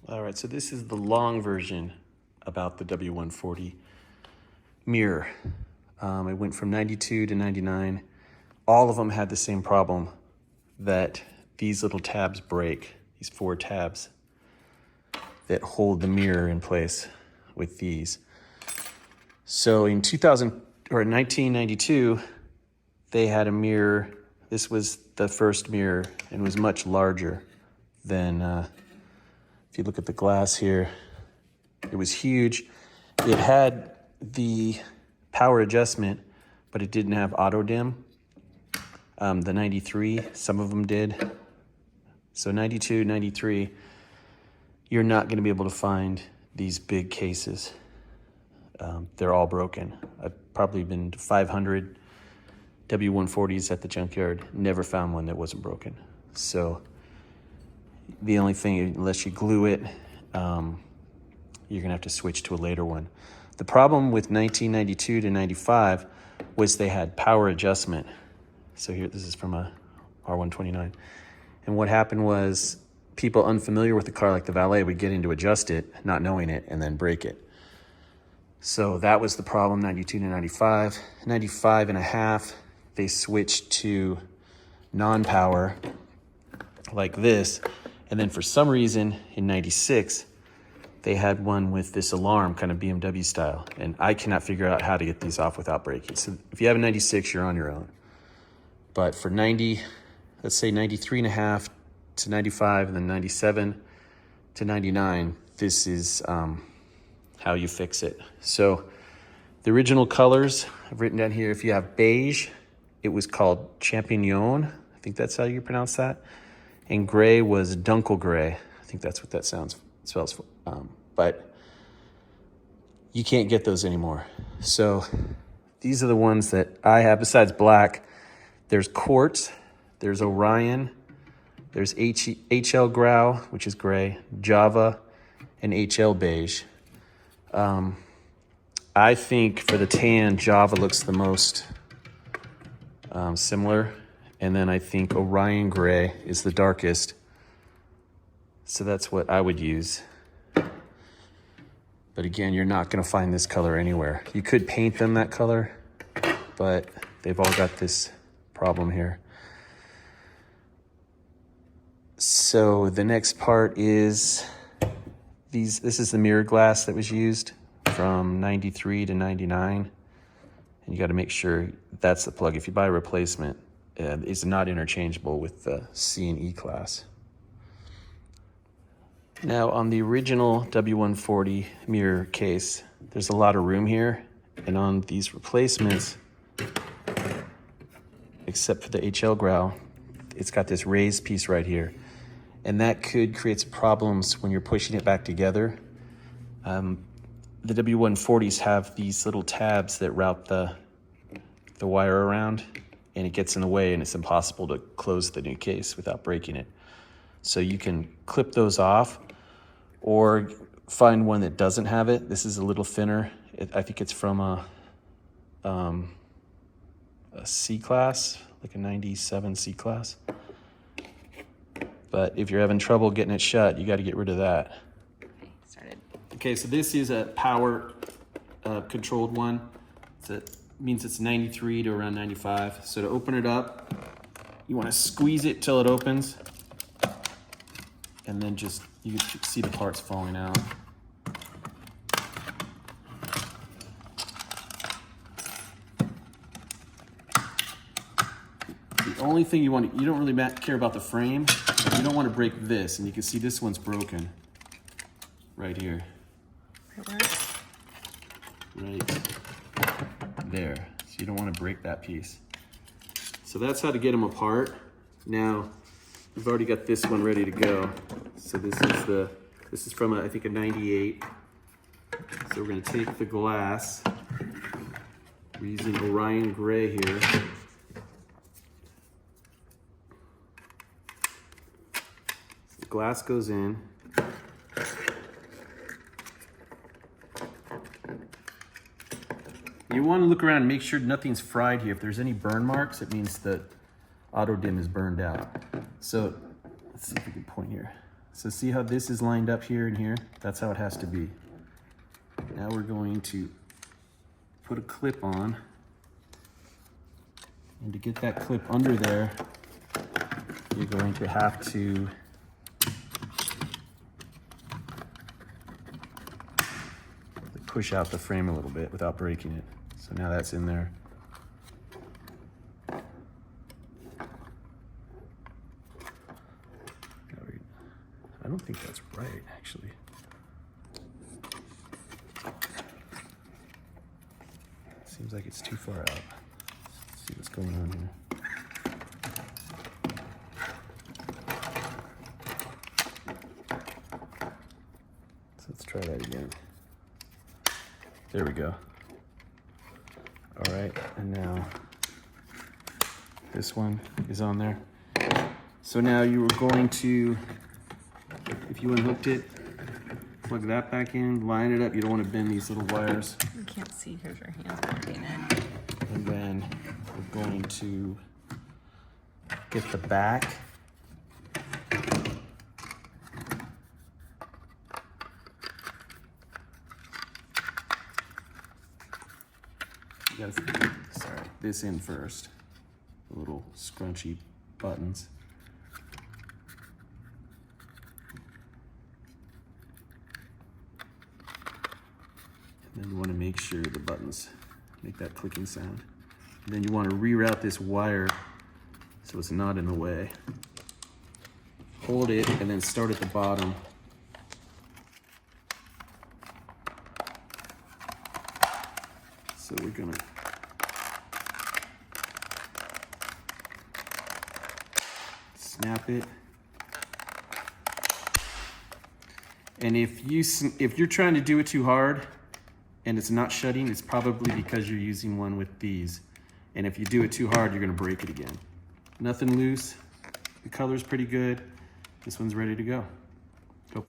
All right, so this is the long version about the W140 mirror. It went from 92 to 99. All of them had the same problem, that these little tabs break, these 4 tabs that hold the mirror in place with these. So in 1992, they had a mirror. This was the first mirror and was much larger than, if you look at the glass here, it was huge. It had the power adjustment, but it didn't have auto dim. The 93, some of them did. So 92, 93, you're not gonna be able to find these big cases. They're all broken. I've probably been to 500 W140s at the junkyard, never found one that wasn't broken. So the only thing, unless you glue it, you're gonna have to switch to a later one. The problem with 1992 to 95 was they had power adjustment. So here, this is from a R129. And what happened was people unfamiliar with the car, like the valet, would get in to adjust it, not knowing it, and then break it. So that was the problem, 92 to 95. 95 and a half, they switched to non-power like this. And then for some reason in 96, they had one with this alarm, kind of BMW style. And I cannot figure out how to get these off without breaking. So if you have a 96, you're on your own. But for 90, let's say 93 and a half to 95, and then 97 to 99, this is how you fix it. So the original colors, I've written down here, if you have beige, it was called Champignon. I think that's how you pronounce that. And gray was Dunkelgray. I think that's what that spells for. But you can't get those anymore. So these are the ones that I have. Besides black, there's Quartz, there's Orion, there's HL Grau, which is gray, Java, and HL Beige. I think for the tan, Java looks the most similar. And then I think Orion Gray is the darkest. So that's what I would use. But again, you're not gonna find this color anywhere. You could paint them that color, but they've all got this problem here. So the next part is this is the mirror glass that was used from 93 to 99. And you gotta make sure that's the plug. If you buy a replacement, it's not interchangeable with the C and E class. Now on the original W140 mirror case, there's a lot of room here. And on these replacements, except for the HL Grau, it's got this raised piece right here. And that could create some problems when you're pushing it back together. The W140s have these little tabs that route the wire around, and it gets in the way, and it's impossible to close the new case without breaking it. So you can clip those off or find one that doesn't have it. This is a little thinner. I think it's from a C class, like a 97 C class. But if you're having trouble getting it shut, you got to get rid of that. Okay, so this is a power controlled one. It means it's 93 to around 95. So to open it up, you want to squeeze it till it opens, and then just, you can see the parts falling out. The only thing you don't really care about the frame. You don't want to break this, and you can see this one's broken right here. Right there. So you don't want to break that piece. So that's how to get them apart. Now, we've already got this one ready to go. So this is from I think a 98. So we're going to take the glass. We're using Orion Gray here. The glass goes in. You want to look around and make sure nothing's fried here. If there's any burn marks, it means that auto dim is burned out. So let's see if we can point here. So see how this is lined up here and here? That's how it has to be. Now we're going to put a clip on. And to get that clip under there, you're going to have to push out the frame a little bit without breaking it. So now that's in there. I don't think that's right, actually. Seems like it's too far out. Let's see what's going on here. So let's try that again. There we go. All right, and now this one is on there. So now you were going to, if you unhooked it, plug that back in, line it up. You don't want to bend these little wires. You can't see because your hand's holding it. And then we're going to get the back. You gotta, sorry, this in first. The little scrunchy buttons. And then you want to make sure the buttons make that clicking sound. And then you want to reroute this wire so it's not in the way. Hold it and then start at the bottom. So we're gonna snap it. And if you're trying to do it too hard and it's not shutting, it's probably because you're using one with these. And if you do it too hard, you're gonna break it again. Nothing loose. The color's pretty good. This one's ready to go.